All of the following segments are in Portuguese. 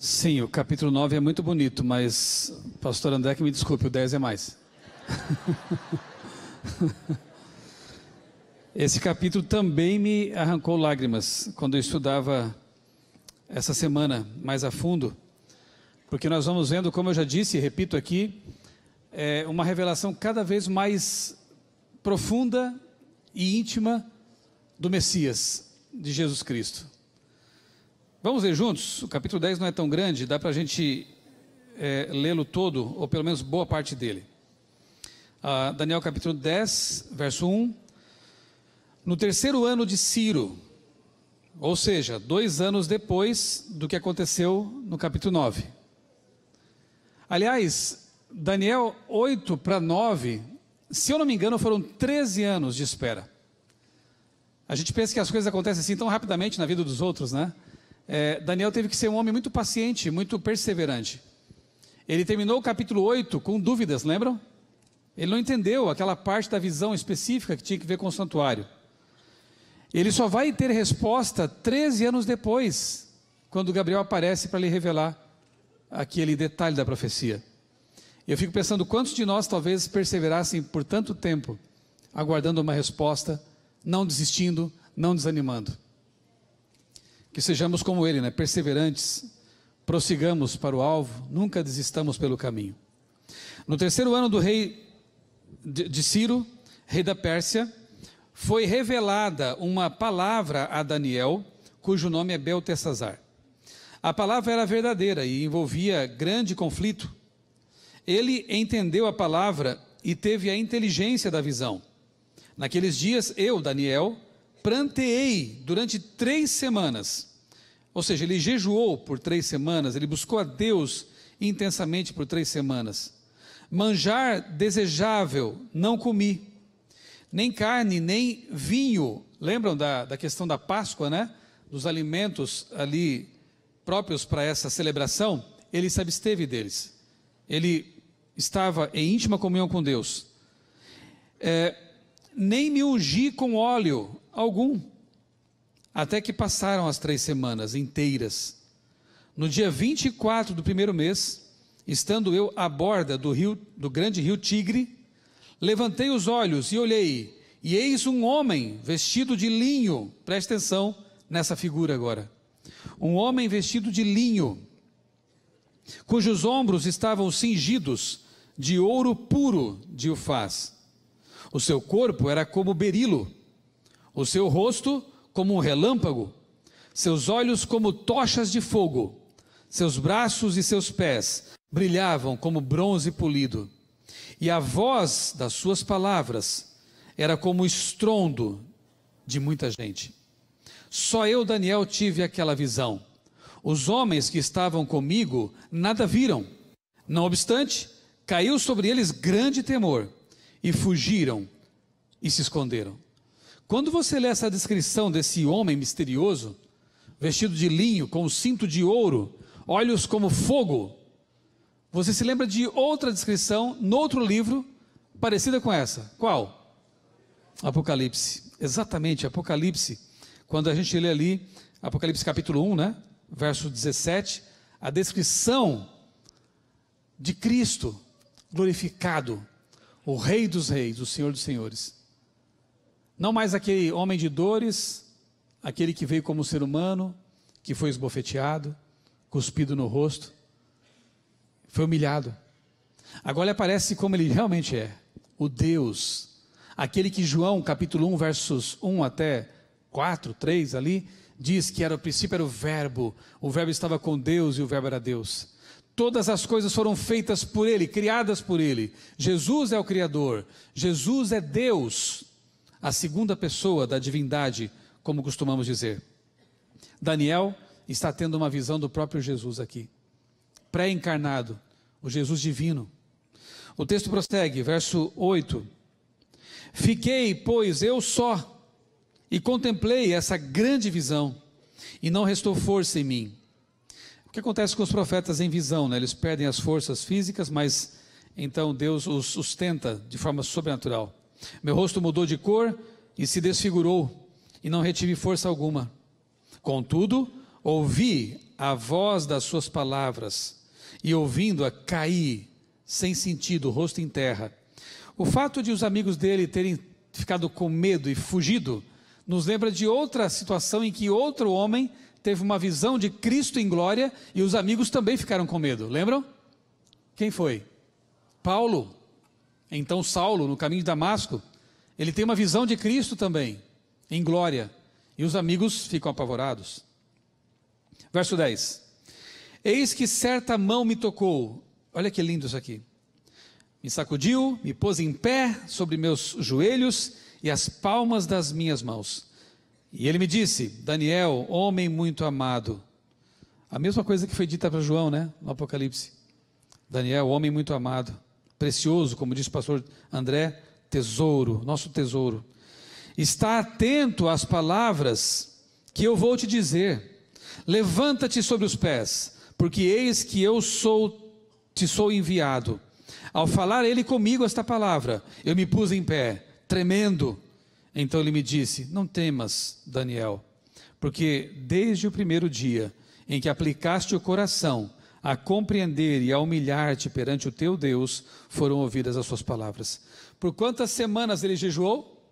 Sim, o capítulo 9 é muito bonito, mas, pastor André, que me desculpe, o 10 é mais. Esse capítulo também me arrancou lágrimas, quando eu estudava essa semana mais a fundo, porque nós vamos vendo, como eu já disse e repito aqui, uma revelação cada vez mais profunda e íntima do Messias, de Jesus Cristo. Vamos ler juntos? O capítulo 10 não é tão grande, dá para a gente lê-lo todo, ou pelo menos boa parte dele. Daniel capítulo 10, verso 1. No terceiro ano de Ciro, ou seja, 2 anos depois do que aconteceu no capítulo 9. Aliás, Daniel 8 para 9, se eu não me engano, foram 13 anos de espera. A gente pensa que as coisas acontecem assim tão rapidamente na vida dos outros, né? Daniel teve que ser um homem muito paciente, muito perseverante. Ele terminou o capítulo 8 com dúvidas, lembram? Ele não entendeu aquela parte da visão específica que tinha que ver com o santuário. Ele só vai ter resposta 13 anos depois, quando Gabriel aparece para lhe revelar aquele detalhe da profecia. Eu fico pensando quantos de nós talvez perseverassem por tanto tempo, aguardando uma resposta, não desistindo, não desanimando. Que sejamos como ele, né? Perseverantes, prossigamos para o alvo, nunca desistamos pelo caminho. No terceiro ano do rei de Ciro, rei da Pérsia, foi revelada uma palavra a Daniel, cujo nome é Beltesazar. A palavra era verdadeira e envolvia grande conflito. Ele entendeu a palavra e teve a inteligência da visão. Naqueles dias, eu, Daniel, pranteei durante 3 semanas, ou seja, ele jejuou por 3 semanas, ele buscou a Deus intensamente por 3 semanas. Manjar desejável não comi, nem carne, nem vinho. Lembram da questão da Páscoa, né? Dos alimentos ali próprios para essa celebração? Ele se absteve deles. Ele estava em íntima comunhão com Deus. Nem me ungi com óleo algum, até que passaram as 3 semanas inteiras. No dia 24 do primeiro mês, estando eu à borda do grande rio Tigre, levantei os olhos e olhei, e eis um homem vestido de linho. Preste atenção nessa figura agora. Um homem vestido de linho, cujos ombros estavam cingidos de ouro puro de Ufaz. O seu corpo era como berilo, o seu rosto como um relâmpago, seus olhos como tochas de fogo, seus braços e seus pés brilhavam como bronze polido, e a voz das suas palavras era como o estrondo de muita gente. Só eu, Daniel, tive aquela visão. Os homens que estavam comigo nada viram. Não obstante, caiu sobre eles grande temor, e fugiram e se esconderam. Quando você lê essa descrição desse homem misterioso, vestido de linho, com um cinto de ouro, olhos como fogo, você se lembra de outra descrição, no outro livro, parecida com essa. Qual? Apocalipse. Exatamente, Apocalipse. Quando a gente lê ali, Apocalipse capítulo 1, né? Verso 17, a descrição de Cristo glorificado, o Rei dos Reis, o Senhor dos Senhores. Não mais aquele homem de dores, aquele que veio como ser humano, que foi esbofeteado, cuspido no rosto, foi humilhado. Agora ele aparece como ele realmente é, o Deus, aquele que João capítulo 1, versos 1 até 4, 3 ali, diz que o princípio era o verbo estava com Deus e o verbo era Deus. Todas as coisas foram feitas por ele, criadas por ele. Jesus é o Criador, Jesus é Deus, a segunda pessoa da divindade, como costumamos dizer. Daniel está tendo uma visão do próprio Jesus aqui, pré-encarnado, o Jesus divino. O texto prossegue, verso 8. Fiquei, pois, eu só, e contemplei essa grande visão, e não restou força em mim. O que acontece com os profetas em visão, né? Eles perdem as forças físicas, mas então Deus os sustenta de forma sobrenatural. Meu rosto mudou de cor e se desfigurou, e não retive força alguma. Contudo, ouvi a voz das suas palavras e ouvindo-a caí, sem sentido, rosto em terra. O fato de os amigos dele terem ficado com medo e fugido nos lembra de outra situação em que outro homem teve uma visão de Cristo em glória e os amigos também ficaram com medo. Lembram? Quem foi? Paulo. Então Saulo, no caminho de Damasco, ele tem uma visão de Cristo também, em glória, e os amigos ficam apavorados. Verso 10. Eis que certa mão me tocou. Olha que lindo isso aqui. Me sacudiu, me pôs em pé sobre meus joelhos e as palmas das minhas mãos. E ele me disse: Daniel, homem muito amado. A mesma coisa que foi dita para João, né? No Apocalipse. Daniel, homem muito amado. Precioso, como disse o pastor André, tesouro, nosso tesouro. Está atento às palavras que eu vou te dizer. Levanta-te sobre os pés, porque eis que eu te sou enviado. Ao falar ele comigo esta palavra, eu me pus em pé, tremendo. Então ele me disse: não temas, Daniel, porque desde o primeiro dia em que aplicaste o coração a compreender e a humilhar-te perante o teu Deus, foram ouvidas as suas palavras. Por quantas semanas ele jejuou?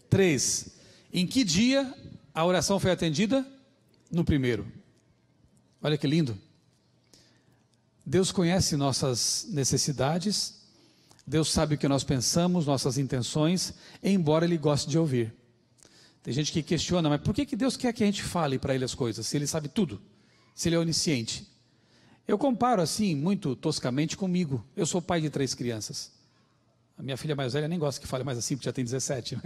3. Em que dia a oração foi atendida? No primeiro. Olha que lindo. Deus conhece nossas necessidades, Deus sabe o que nós pensamos, nossas intenções, embora Ele goste de ouvir. Tem gente que questiona, mas por que Deus quer que a gente fale para Ele as coisas, se Ele sabe tudo, se Ele é onisciente? Eu comparo assim, muito toscamente comigo. Eu sou pai de 3 crianças. A minha filha mais velha nem gosta que fale mais assim, porque já tem 17,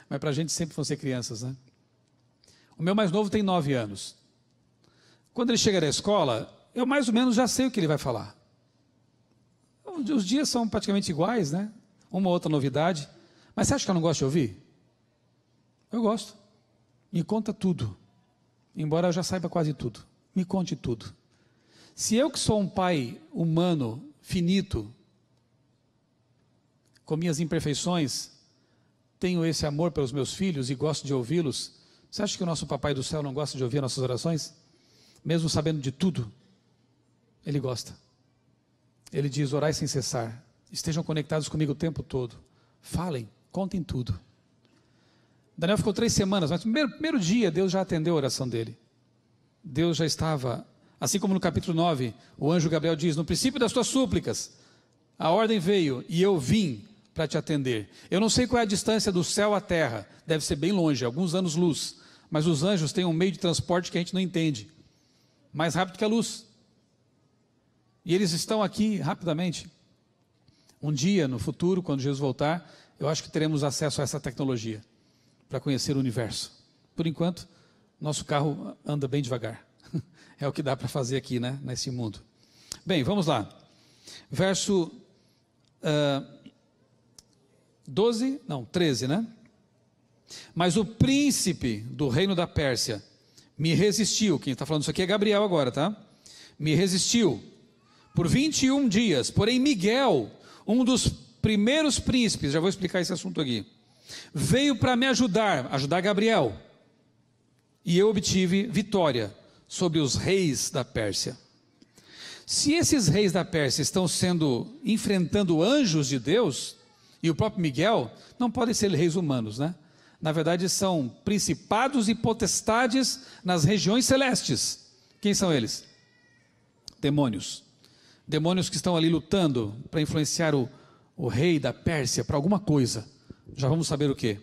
mas para a gente sempre vão ser crianças, né? O meu mais novo tem 9 anos. Quando ele chega da escola, eu mais ou menos já sei o que ele vai falar. Os dias são praticamente iguais, né? Uma ou outra novidade. Mas você acha que eu não gosto de ouvir? Eu gosto. Me conta tudo. Embora eu já saiba quase tudo. Me conte tudo. Se eu que sou um pai humano, finito, com minhas imperfeições, tenho esse amor pelos meus filhos e gosto de ouvi-los, você acha que o nosso papai do céu não gosta de ouvir nossas orações? Mesmo sabendo de tudo? Ele gosta. Ele diz: orai sem cessar, estejam conectados comigo o tempo todo, falem, contem tudo. Daniel ficou 3 semanas, mas no primeiro dia Deus já atendeu a oração dele. Deus já estava, assim como no capítulo 9, o anjo Gabriel diz: no princípio das tuas súplicas, a ordem veio e eu vim para te atender. Eu não sei qual é a distância do céu à terra, deve ser bem longe, alguns anos-luz, mas os anjos têm um meio de transporte que a gente não entende, mais rápido que a luz. E eles estão aqui rapidamente. Um dia, no futuro, quando Jesus voltar, eu acho que teremos acesso a essa tecnologia para conhecer o universo. Por enquanto, nosso carro anda bem devagar. É o que dá para fazer aqui, né, nesse mundo. Bem, vamos lá. Verso 13, né? Mas o príncipe do reino da Pérsia me resistiu. Quem está falando isso aqui é Gabriel agora, tá? Me resistiu por 21 dias, porém Miguel, um dos primeiros príncipes, já vou explicar esse assunto aqui, veio para me ajudar Gabriel, e eu obtive vitória sobre os reis da Pérsia. Se esses reis da Pérsia estão enfrentando anjos de Deus, e o próprio Miguel, não podem ser reis humanos, né? Na verdade são principados e potestades nas regiões celestes. Quem são eles? Demônios. Demônios que estão ali lutando para influenciar o rei da Pérsia para alguma coisa. Já vamos saber o que.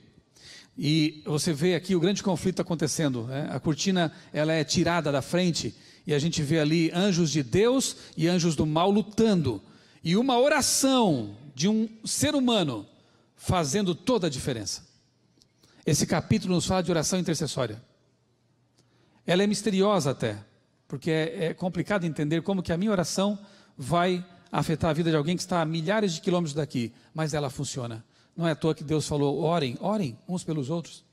E você vê aqui o grande conflito acontecendo, né? A cortina ela é tirada da frente e a gente vê ali anjos de Deus e anjos do mal lutando. E uma oração de um ser humano fazendo toda a diferença. Esse capítulo nos fala de oração intercessória. Ela é misteriosa até, porque é complicado entender como que a minha oração vai afetar a vida de alguém que está a milhares de quilômetros daqui, mas ela funciona. Não é à toa que Deus falou: orem uns pelos outros.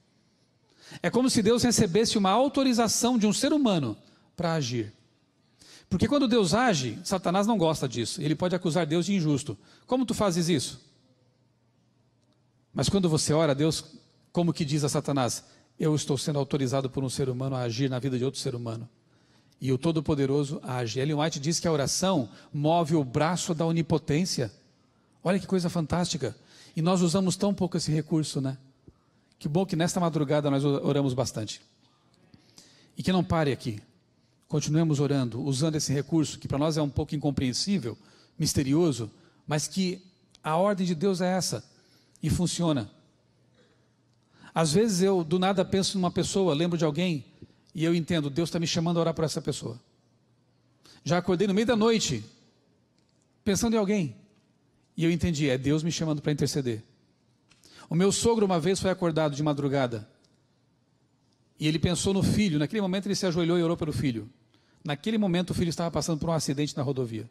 É como se Deus recebesse uma autorização de um ser humano para agir. Porque quando Deus age, Satanás não gosta disso. Ele pode acusar Deus de injusto. Como tu fazes isso? Mas quando você ora a Deus, como que diz a Satanás? Eu estou sendo autorizado por um ser humano a agir na vida de outro ser humano. e o Todo-Poderoso age. Ellen White diz que a oração move o braço da onipotência. Olha que coisa fantástica. E nós usamos tão pouco esse recurso, né? Que bom que nesta madrugada nós oramos bastante. E que não pare aqui. Continuemos orando, usando esse recurso, que para nós é um pouco incompreensível, misterioso, mas que a ordem de Deus é essa, e funciona. Às vezes eu, do nada, penso numa pessoa, lembro de alguém, e eu entendo, Deus está me chamando a orar por essa pessoa. Já acordei no meio da noite, pensando em alguém, e eu entendi, é Deus me chamando para interceder. O meu sogro uma vez foi acordado de madrugada, e ele pensou no filho. Naquele momento ele se ajoelhou e orou pelo filho. Naquele momento o filho estava passando por um acidente na rodovia,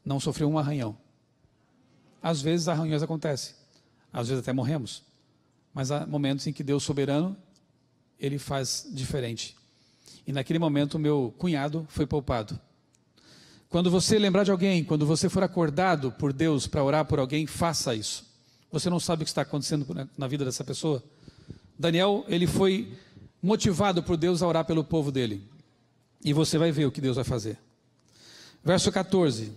não sofreu um arranhão. Às vezes arranhões acontecem, às vezes até morremos, mas há momentos em que Deus soberano, Ele faz diferente. E naquele momento o meu cunhado foi poupado. Quando você lembrar de alguém, quando você for acordado por Deus para orar por alguém, faça isso. Você não sabe o que está acontecendo na vida dessa pessoa. Daniel, ele foi motivado por Deus a orar pelo povo dele. E você vai ver o que Deus vai fazer. Verso 14.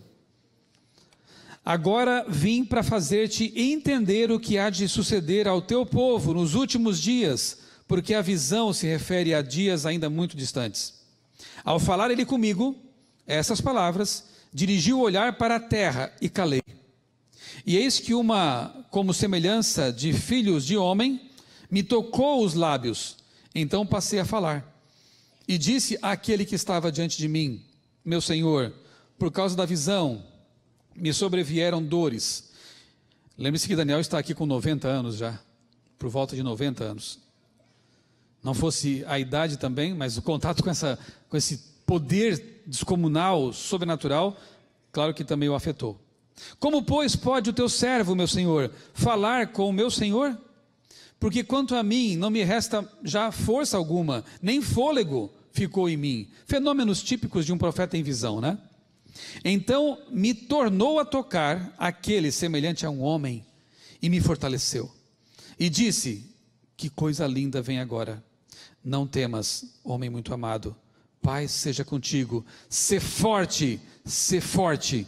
Agora vim para fazer-te entender o que há de suceder ao teu povo nos últimos dias, porque a visão se refere a dias ainda muito distantes. Ao falar ele comigo, essas palavras, dirigiu o olhar para a terra e calei. E eis que como semelhança de filhos de homem, me tocou os lábios. Então passei a falar. E disse àquele que estava diante de mim, meu Senhor, por causa da visão, me sobrevieram dores. Lembre-se que Daniel está aqui com 90 anos já, por volta de 90 anos. Não fosse a idade também, mas o contato com esse poder descomunal, sobrenatural, claro que também o afetou. Como, pois, pode o teu servo, meu senhor, falar com o meu senhor? Porque quanto a mim, não me resta já força alguma, nem fôlego ficou em mim. Fenômenos típicos de um profeta em visão, né? Então me tornou a tocar aquele semelhante a um homem e me fortaleceu. E disse, que coisa linda vem agora. Não temas, homem muito amado. Paz seja contigo. Sê forte, sê forte.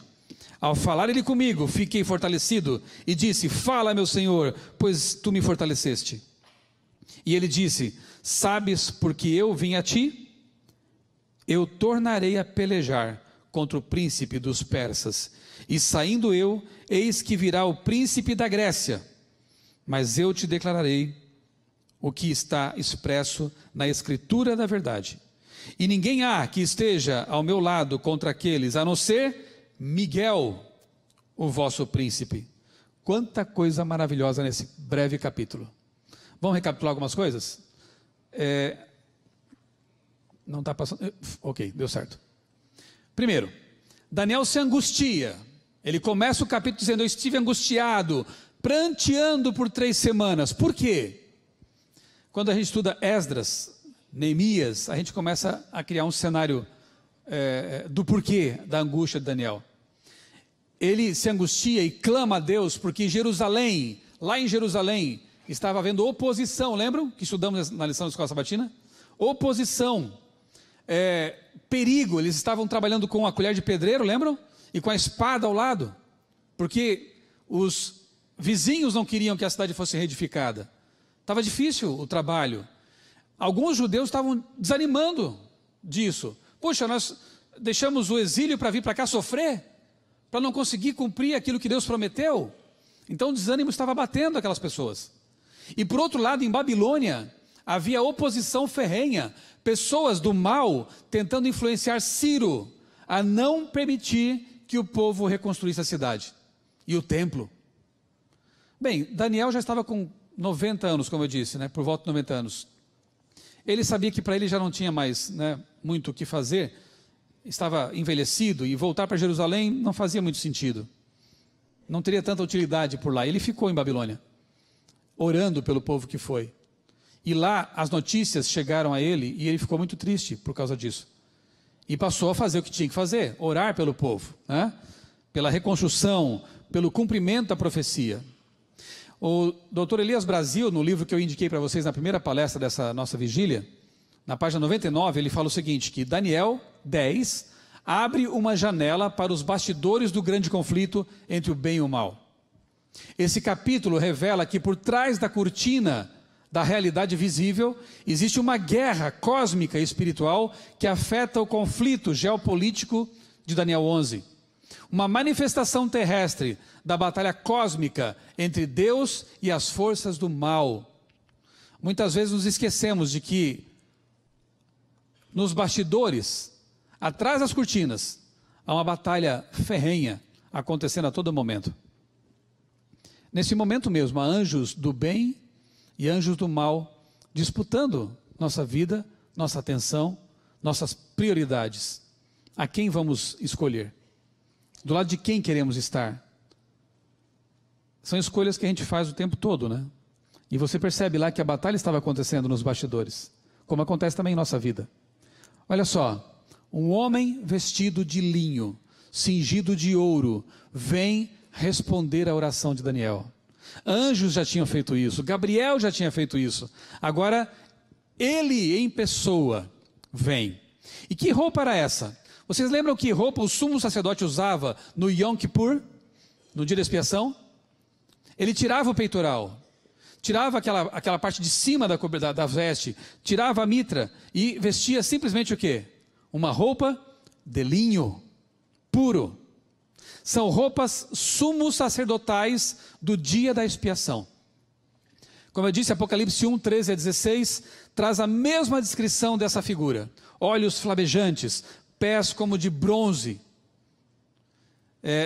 Ao falar ele comigo, fiquei fortalecido e disse, fala meu Senhor, pois tu me fortaleceste. E ele disse, sabes porque eu vim a ti? Eu tornarei a pelejar contra o príncipe dos persas, e saindo eu, eis que virá o príncipe da Grécia, mas eu te declararei o que está expresso na escritura da verdade, e ninguém há que esteja ao meu lado contra aqueles, a não ser Miguel, o vosso príncipe. Quanta coisa maravilhosa nesse breve capítulo. Vamos recapitular algumas coisas? Não está passando? Ok, deu certo. Primeiro, Daniel se angustia. Ele começa o capítulo dizendo, eu estive angustiado, pranteando por 3 semanas. Por quê? Quando a gente estuda Esdras, Neemias, a gente começa a criar um cenário do porquê da angústia de Daniel. Ele se angustia e clama a Deus, porque Jerusalém, lá em Jerusalém, estava havendo oposição, lembram? Que estudamos na lição da Escola Sabatina? Oposição. Perigo, eles estavam trabalhando com a colher de pedreiro, lembram? E com a espada ao lado, porque os vizinhos não queriam que a cidade fosse reedificada. Estava difícil o trabalho. Alguns judeus estavam desanimando disso. Poxa, nós deixamos o exílio para vir para cá sofrer, para não conseguir cumprir aquilo que Deus prometeu. Então o desânimo estava batendo aquelas pessoas. E por outro lado, em Babilônia, havia oposição ferrenha, pessoas do mal tentando influenciar Ciro a não permitir que o povo reconstruísse a cidade e o templo. Bem, Daniel já estava com 90 anos, como eu disse, né, por volta de 90 anos. Ele sabia que para ele já não tinha mais, né, muito o que fazer, estava envelhecido e voltar para Jerusalém não fazia muito sentido. Não teria tanta utilidade por lá. Ele ficou em Babilônia, orando pelo povo que foi. E lá as notícias chegaram a ele e ele ficou muito triste por causa disso. E passou a fazer o que tinha que fazer, orar pelo povo, né? Pela reconstrução, pelo cumprimento da profecia. O Dr. Elias Brasil, no livro que eu indiquei para vocês na primeira palestra dessa nossa vigília, na página 99, ele fala o seguinte, que Daniel 10 abre uma janela para os bastidores do grande conflito entre o bem e o mal. Esse capítulo revela que por trás da cortina da realidade visível, existe uma guerra cósmica e espiritual que afeta o conflito geopolítico de Daniel 11. Uma manifestação terrestre da batalha cósmica entre Deus e as forças do mal. Muitas vezes nos esquecemos de que nos bastidores, atrás das cortinas, há uma batalha ferrenha acontecendo a todo momento. Nesse momento mesmo, há anjos do bem e anjos do mal disputando nossa vida, nossa atenção, nossas prioridades. A quem vamos escolher? Do lado de quem queremos estar? São escolhas que a gente faz o tempo todo, né? E você percebe lá que a batalha estava acontecendo nos bastidores, como acontece também em nossa vida. Olha só, um homem vestido de linho, cingido de ouro, vem responder à oração de Daniel. Anjos já tinham feito isso, Gabriel já tinha feito isso. Agora, ele em pessoa vem. E que roupa era essa? Vocês lembram que roupa o sumo sacerdote usava no Yom Kippur, no dia da expiação? Ele tirava o peitoral, tirava aquela parte de cima da veste, tirava a mitra e vestia simplesmente o quê? Uma roupa de linho puro. São roupas sumos sacerdotais do dia da expiação. Como eu disse, Apocalipse 1, 13 a 16, traz a mesma descrição dessa figura. Olhos flamejantes, pés como de bronze,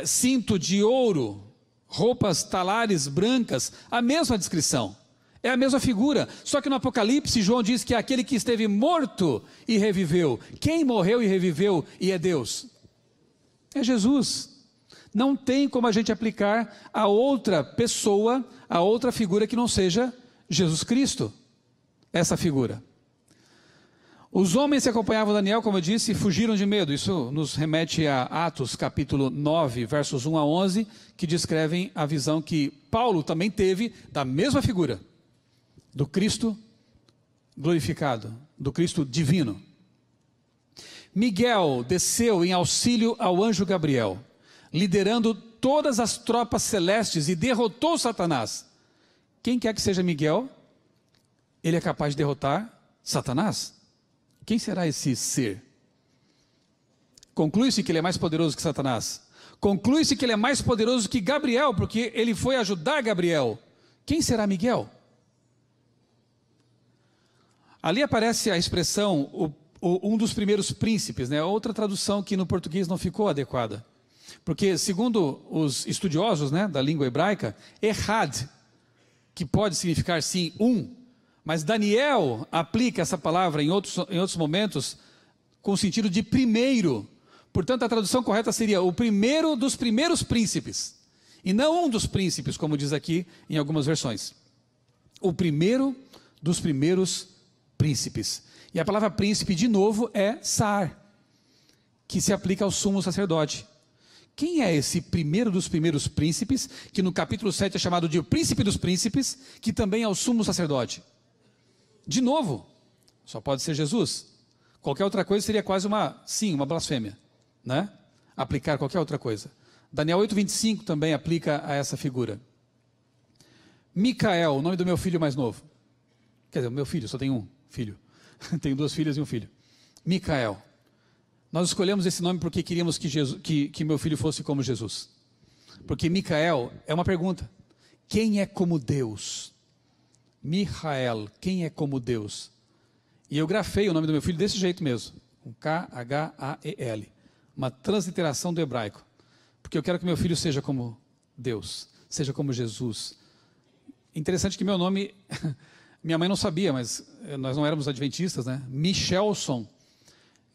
cinto de ouro, roupas talares brancas, a mesma descrição. É a mesma figura, só que no Apocalipse João diz que é aquele que esteve morto e reviveu. Quem morreu e reviveu e é Deus? É Jesus. Não tem como a gente aplicar a outra pessoa, a outra figura que não seja Jesus Cristo, essa figura. Os homens que acompanhavam Daniel, como eu disse, fugiram de medo. Isso nos remete a Atos capítulo 9, versos 1 a 11, que descrevem a visão que Paulo também teve da mesma figura, do Cristo glorificado, do Cristo divino. Miguel desceu em auxílio ao anjo Gabriel, liderando todas as tropas celestes e derrotou Satanás. Quem quer que seja Miguel, ele é capaz de derrotar Satanás. Quem será esse ser? Conclui-se que ele é mais poderoso que Satanás. Conclui-se que ele é mais poderoso que Gabriel, porque ele foi ajudar Gabriel. Quem será Miguel? Ali aparece a expressão, um dos primeiros príncipes, né? Outra tradução que no português não ficou adequada. Porque, segundo os estudiosos, né, da língua hebraica, Ehad, que pode significar sim mas Daniel aplica essa palavra em outros momentos com o sentido de primeiro. Portanto, a tradução correta seria o primeiro dos primeiros príncipes, e não um dos príncipes, como diz aqui em algumas versões. O primeiro dos primeiros príncipes. E a palavra príncipe, de novo, é Sar, que se aplica ao sumo sacerdote. Quem é esse primeiro dos primeiros príncipes, que no capítulo 7 é chamado de o príncipe dos príncipes, que também é o sumo sacerdote? De novo, só pode ser Jesus. Qualquer outra coisa seria quase uma blasfêmia, né? Aplicar qualquer outra coisa. Daniel 8:25 também aplica a essa figura. Micael, o nome do meu filho mais novo. Quer dizer, o meu filho, só tem um filho. Tenho 2 filhas e um filho. Micael. Nós escolhemos esse nome porque queríamos que meu filho fosse como Jesus. Porque Micael é uma pergunta. Quem é como Deus? Michael, quem é como Deus? E eu grafei o nome do meu filho desse jeito mesmo. Com K-H-A-E-L. Uma transliteração do hebraico. Porque eu quero que meu filho seja como Deus. Seja como Jesus. Interessante que meu nome... Minha mãe não sabia, mas nós não éramos adventistas, né? Michelson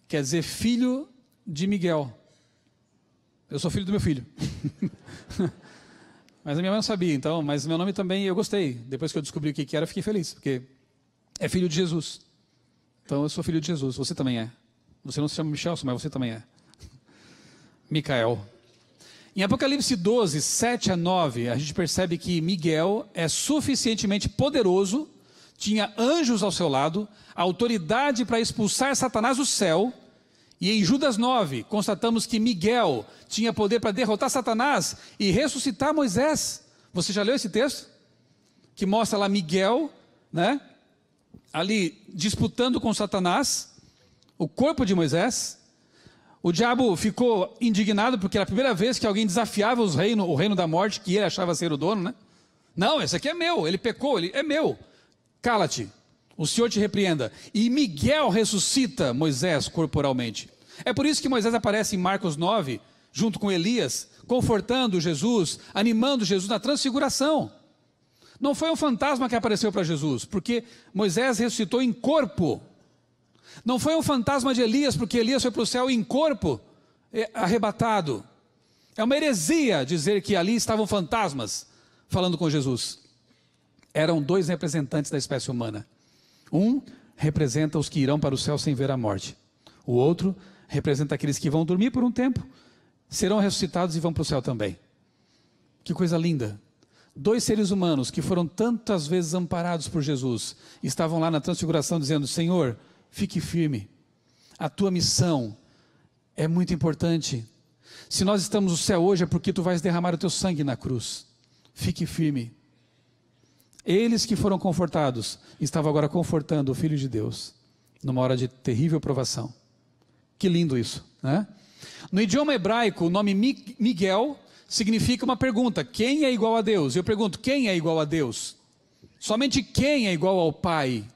quer dizer filho de Miguel. Eu sou filho do meu filho. Mas a minha mãe não sabia, então, mas meu nome também eu gostei. Depois que eu descobri o que era, eu fiquei feliz, porque é filho de Jesus. Então eu sou filho de Jesus, você também é. Você não se chama Michelson, mas você também é. Micael. Em Apocalipse 12, 7 a 9, a gente percebe que Miguel é suficientemente poderoso, tinha anjos ao seu lado, autoridade para expulsar Satanás do céu. E em Judas 9, constatamos que Miguel tinha poder para derrotar Satanás e ressuscitar Moisés. Você já leu esse texto? Que mostra lá Miguel, né, ali disputando com Satanás, o corpo de Moisés. O diabo ficou indignado porque era a primeira vez que alguém desafiava o reino da morte, que ele achava ser o dono, né? Não, esse aqui é meu, ele pecou, ele é meu. Cala-te, o Senhor te repreenda. E Miguel ressuscita Moisés corporalmente. É por isso que Moisés aparece em Marcos 9, junto com Elias, confortando Jesus, animando Jesus na transfiguração. Não foi um fantasma que apareceu para Jesus, porque Moisés ressuscitou em corpo. Não foi um fantasma de Elias, porque Elias foi para o céu em corpo, arrebatado. É uma heresia dizer que ali estavam fantasmas falando com Jesus. Eram dois representantes da espécie humana. Um representa os que irão para o céu sem ver a morte. O outro representa aqueles que vão dormir por um tempo, serão ressuscitados e vão para o céu também. Que coisa linda. Dois seres humanos que foram tantas vezes amparados por Jesus, estavam lá na transfiguração dizendo: Senhor, fique firme, a tua missão é muito importante. Se nós estamos no céu hoje é porque tu vais derramar o teu sangue na cruz. Fique firme. Eles que foram confortados, estavam agora confortando o Filho de Deus, numa hora de terrível provação. Que lindo isso, né? No idioma hebraico, o nome Miguel significa uma pergunta: quem é igual a Deus? Eu pergunto: quem é igual a Deus? Somente quem é igual ao Pai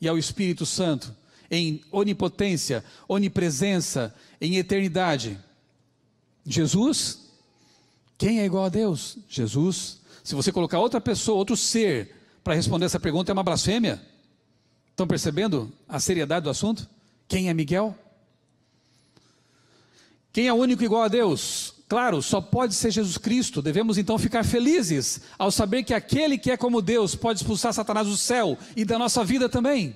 e ao Espírito Santo, em onipotência, onipresença, em eternidade? Jesus? Quem é igual a Deus? Jesus. Se você colocar outra pessoa, outro ser, para responder essa pergunta, é uma blasfêmia. Estão percebendo a seriedade do assunto? Quem é Miguel? Quem é o único igual a Deus? Claro, só pode ser Jesus Cristo. Devemos então ficar felizes ao saber que aquele que é como Deus pode expulsar Satanás do céu e da nossa vida também.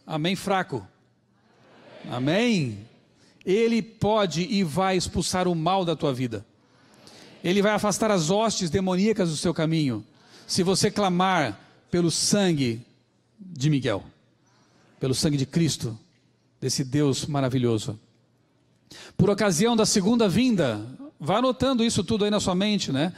Amém, fraco? Amém? Ele pode e vai expulsar o mal da tua vida. Ele vai afastar as hostes demoníacas do seu caminho, se você clamar pelo sangue de Miguel, pelo sangue de Cristo, desse Deus maravilhoso. Por ocasião da segunda vinda, vá anotando isso tudo aí na sua mente, né?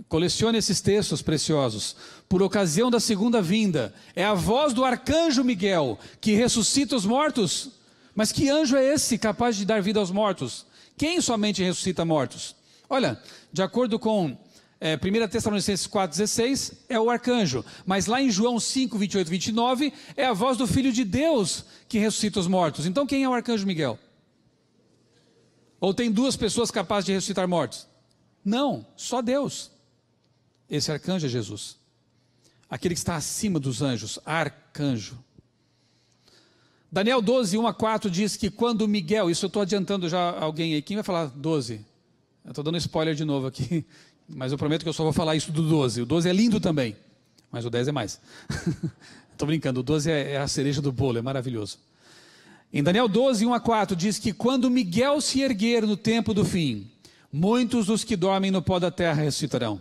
Colecione esses textos preciosos. Por ocasião da segunda vinda, é a voz do arcanjo Miguel que ressuscita os mortos. Mas que anjo é esse capaz de dar vida aos mortos? Quem somente ressuscita mortos? Olha, de acordo com 1 Tessalonicenses 4,16, é o arcanjo. Mas lá em João 5, 28 e 29, é a voz do Filho de Deus que ressuscita os mortos. Então quem é o arcanjo Miguel? Ou tem duas pessoas capazes de ressuscitar mortos? Não, só Deus. Esse arcanjo é Jesus. Aquele que está acima dos anjos, arcanjo. Daniel 12, 1 a 4 diz que quando Miguel, isso eu estou adiantando já alguém aí, quem vai falar 12? Eu estou dando spoiler de novo aqui, mas eu prometo que eu só vou falar isso do 12. O 12 é lindo também, mas o 10 é mais. Estou brincando, o 12 é a cereja do bolo, é maravilhoso. Em Daniel 12, 1 a 4 diz que quando Miguel se erguer no tempo do fim, muitos dos que dormem no pó da terra ressuscitarão.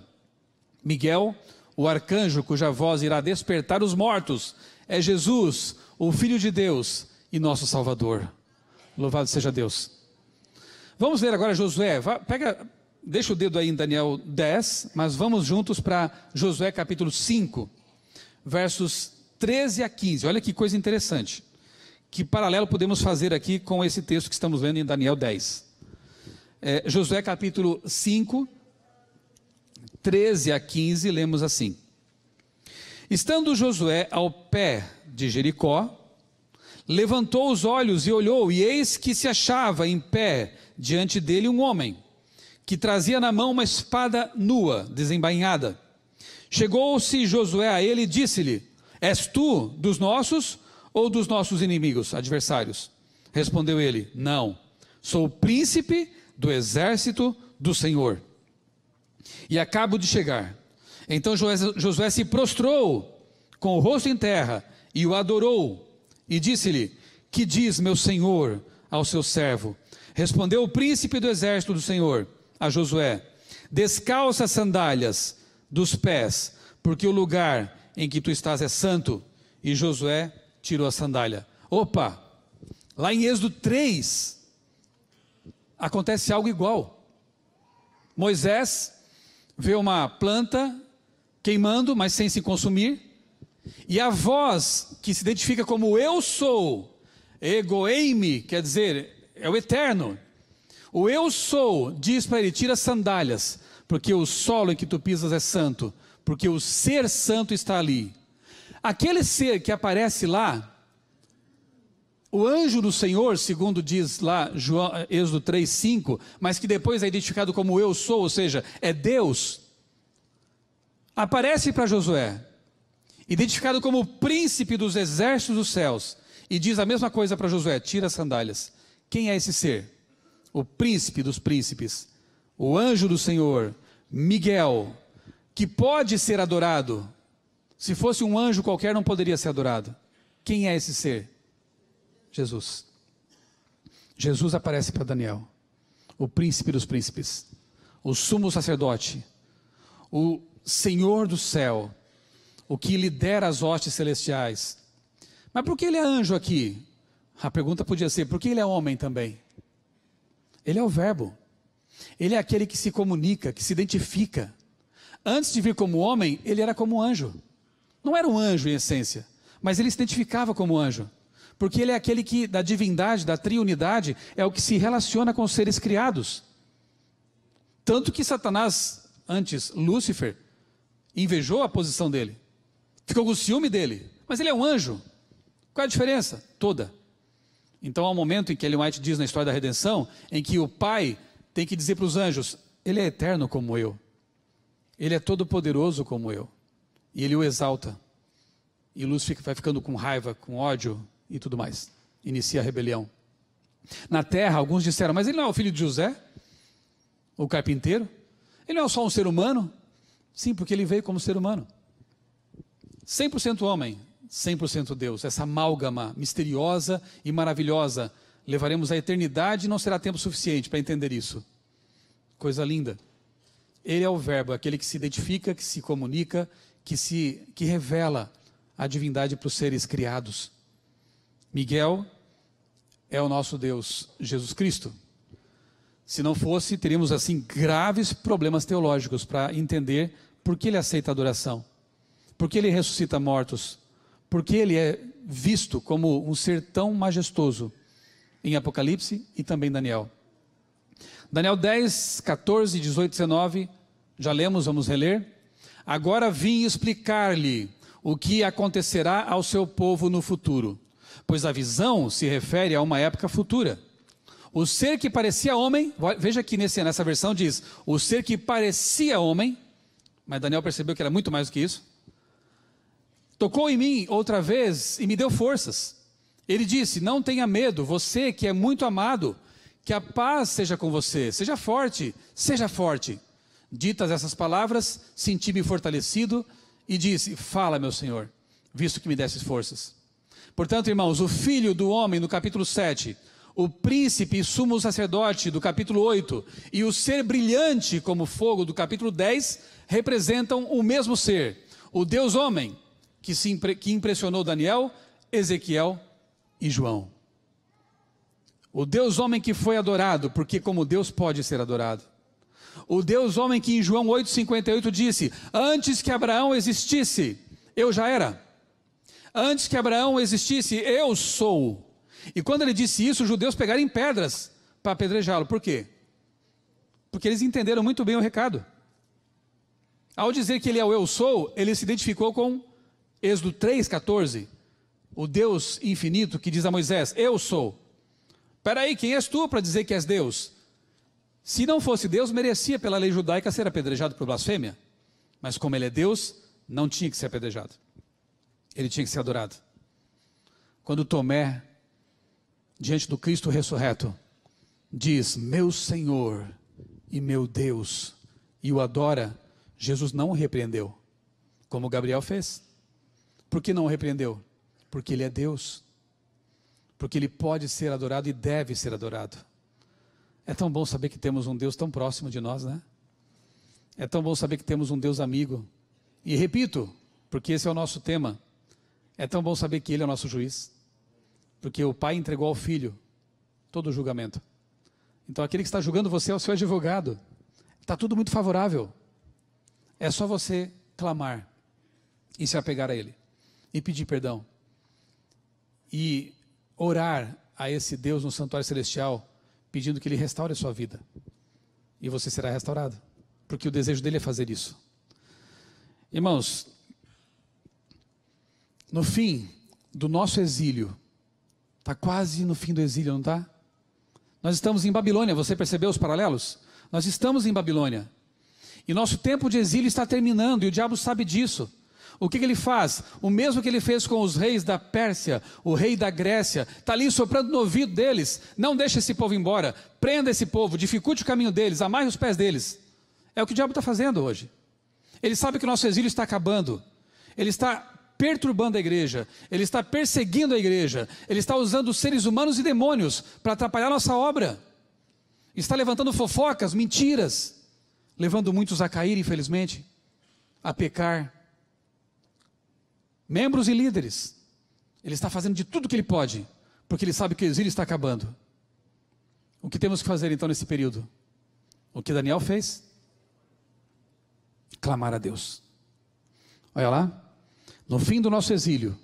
Miguel, o arcanjo cuja voz irá despertar os mortos, é Jesus, o Filho de Deus e nosso Salvador. Louvado seja Deus. Vamos ler agora Josué. Deixa o dedo aí em Daniel 10, mas vamos juntos para Josué capítulo 5, versos 13 a 15. Olha que coisa interessante. Que paralelo podemos fazer aqui com esse texto que estamos lendo em Daniel 10. Josué capítulo 5, 13 a 15, lemos assim. Estando Josué ao pé de Jericó, levantou os olhos e olhou, e eis que se achava em pé diante dele um homem, que trazia na mão uma espada nua, desembainhada. Chegou-se Josué a ele e disse-lhe: És tu dos nossos ou dos nossos inimigos, adversários? Respondeu ele: Não, sou o príncipe do exército do Senhor, e acabo de chegar. Então Josué se prostrou com o rosto em terra e o adorou, e disse-lhe: Que diz meu senhor ao seu servo? Respondeu o príncipe do exército do Senhor a Josué: Descalça as sandálias dos pés, porque o lugar em que tu estás é santo. E Josué tirou a sandália. Opa! Lá em Êxodo 3, acontece algo igual. Moisés vê uma planta queimando, mas sem se consumir. E a voz que se identifica como eu sou, egoeime, quer dizer, é o eterno. O eu sou diz para ele, tira as sandálias, porque o solo em que tu pisas é santo, porque o ser santo está ali. Aquele ser que aparece lá, o anjo do Senhor, segundo diz lá Êxodo 3:5, mas que depois é identificado como eu sou, ou seja, é Deus, aparece para Josué, identificado como o príncipe dos exércitos dos céus, e diz a mesma coisa para Josué, tira as sandálias. Quem é esse ser? O príncipe dos príncipes, o anjo do Senhor, Miguel, que pode ser adorado. Se fosse um anjo qualquer, não poderia ser adorado. Quem é esse ser? Jesus. Jesus aparece para Daniel, o príncipe dos príncipes, o sumo sacerdote, o Senhor do céu, o que lidera as hostes celestiais. Mas por que ele é anjo aqui? A pergunta podia ser, por que ele é homem também? Ele é o verbo. Ele é aquele que se comunica, que se identifica. Antes de vir como homem, ele era como anjo. Não era um anjo em essência, mas ele se identificava como anjo. Porque ele é aquele que, da divindade, da triunidade, é o que se relaciona com os seres criados. Tanto que Satanás, antes Lúcifer, invejou a posição dele. Ficou com ciúme dele. Mas ele é um anjo. Qual é a diferença? Toda. Então há um momento em que Ellen White diz na história da redenção, em que o pai tem que dizer para os anjos, ele é eterno como eu. Ele é todo poderoso como eu. E ele o exalta. E Lúcifer vai ficando com raiva, com ódio e tudo mais. Inicia a rebelião. Na terra, alguns disseram, mas ele não é o filho de José? O carpinteiro? Ele não é só um ser humano? Sim, porque ele veio como ser humano. 100% homem, 100% Deus. Essa amálgama misteriosa e maravilhosa. Levaremos a eternidade e não será tempo suficiente para entender isso. Coisa linda. Ele é o verbo, aquele que se identifica, que se comunica, que revela a divindade para os seres criados. Miguel é o nosso Deus, Jesus Cristo. Se não fosse, teríamos assim graves problemas teológicos para entender por que ele aceita a adoração, por que ele ressuscita mortos, por que ele é visto como um ser tão majestoso em Apocalipse e também em Daniel. Daniel 10, 14, 18, 19, já lemos, vamos reler. Agora vim explicar-lhe o que acontecerá ao seu povo no futuro, pois a visão se refere a uma época futura. O ser que parecia homem, veja que nessa versão diz, o ser que parecia homem, mas Daniel percebeu que era muito mais do que isso, tocou em mim outra vez e me deu forças. Ele disse, não tenha medo, você que é muito amado, que a paz seja com você, seja forte, seja forte. Ditas essas palavras, senti-me fortalecido e disse, fala meu Senhor, visto que me desses forças. Portanto, irmãos, o Filho do Homem, no capítulo 7, o príncipe e sumo sacerdote, do capítulo 8, e o ser brilhante como fogo, do capítulo 10, representam o mesmo ser, o Deus homem, que impressionou Daniel, Ezequiel e João. O Deus homem que foi adorado, porque como Deus pode ser adorado. O Deus homem que em João 8,58 disse, antes que Abraão existisse, eu já era. Antes que Abraão existisse, eu sou. E quando ele disse isso, os judeus pegaram em pedras para apedrejá-lo. Por quê? Porque eles entenderam muito bem o recado. Ao dizer que ele é o eu sou, ele se identificou com Êxodo 3,14. O Deus infinito que diz a Moisés, eu sou. Espera aí, quem és tu para dizer que és Deus? Se não fosse Deus, merecia pela lei judaica ser apedrejado por blasfêmia. Mas como ele é Deus, não tinha que ser apedrejado. Ele tinha que ser adorado. Quando Tomé, diante do Cristo ressurreto, diz, meu Senhor e meu Deus, e o adora, Jesus não o repreendeu, como Gabriel fez. Por que não o repreendeu? Porque ele é Deus. Porque ele pode ser adorado e deve ser adorado. É tão bom saber que temos um Deus tão próximo de nós, né? É tão bom saber que temos um Deus amigo. E repito, porque esse é o nosso tema. É tão bom saber que Ele é o nosso juiz, porque o Pai entregou ao Filho todo o julgamento. Então aquele que está julgando você é o seu advogado. Está tudo muito favorável. É só você clamar e se apegar a Ele, e pedir perdão, e orar a esse Deus no santuário celestial, pedindo que Ele restaure a sua vida. E você será restaurado, porque o desejo dele é fazer isso. Irmãos, no fim do nosso exílio, está quase no fim do exílio, não está? Nós estamos em Babilônia, você percebeu os paralelos? Nós estamos em Babilônia, e nosso tempo de exílio está terminando, e o diabo sabe disso. O que ele faz? O mesmo que ele fez com os reis da Pérsia, o rei da Grécia, está ali soprando no ouvido deles: não deixe esse povo embora, prenda esse povo, dificulte o caminho deles, amarre os pés deles. É o que o diabo está fazendo hoje. Ele sabe que o nosso exílio está acabando, ele está perturbando a igreja, ele está perseguindo a igreja, ele está usando seres humanos e demônios para atrapalhar nossa obra, está levantando fofocas, mentiras, levando muitos a cair, infelizmente, a pecar, membros e líderes. Ele está fazendo de tudo que ele pode, porque ele sabe que o exílio está acabando. O que temos que fazer então nesse período? O que Daniel fez? Clamar a Deus. Olha lá, no fim do nosso exílio,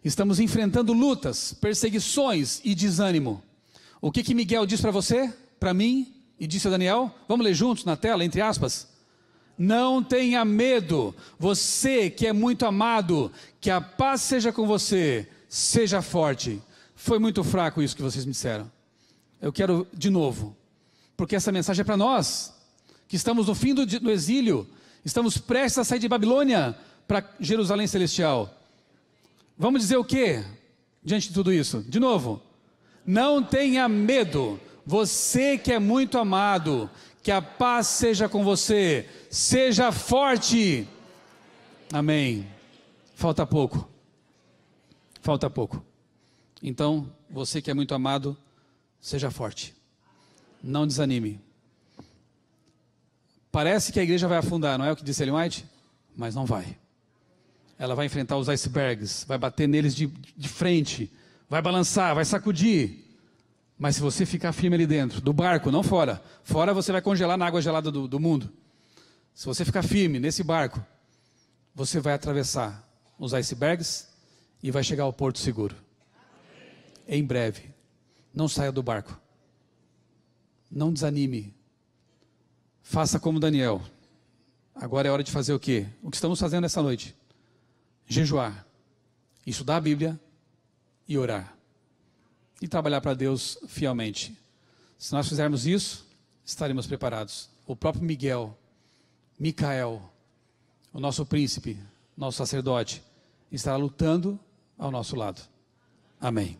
estamos enfrentando lutas, perseguições e desânimo. O que Miguel diz para você, para mim, e disse a Daniel? Vamos ler juntos na tela, entre aspas. Não tenha medo, você que é muito amado, que a paz seja com você, seja forte. Foi muito fraco isso que vocês me disseram. Eu quero de novo, porque essa mensagem é para nós, que estamos no fim do exílio, estamos prestes a sair de Babilônia para Jerusalém Celestial. Vamos dizer o que diante de tudo isso? De novo, não tenha medo, você que é muito amado, que a paz seja com você, seja forte. Amém. Falta pouco. Falta pouco. Então, você que é muito amado, seja forte. Não desanime. Parece que a igreja vai afundar, não é o que disse Ellen White? Mas não vai. Ela vai enfrentar os icebergs, vai bater neles de frente, vai balançar, vai sacudir. Mas se você ficar firme ali dentro, do barco, não fora. Fora você vai congelar na água gelada do mundo. Se você ficar firme nesse barco, você vai atravessar os icebergs e vai chegar ao porto seguro. Em breve. Não saia do barco. Não desanime. Faça como Daniel. Agora é hora de fazer o quê? O que estamos fazendo essa noite? Jejuar, estudar a Bíblia e orar. E trabalhar para Deus fielmente. Se nós fizermos isso, estaremos preparados. O próprio Micael, o nosso príncipe, nosso sacerdote, estará lutando ao nosso lado. Amém.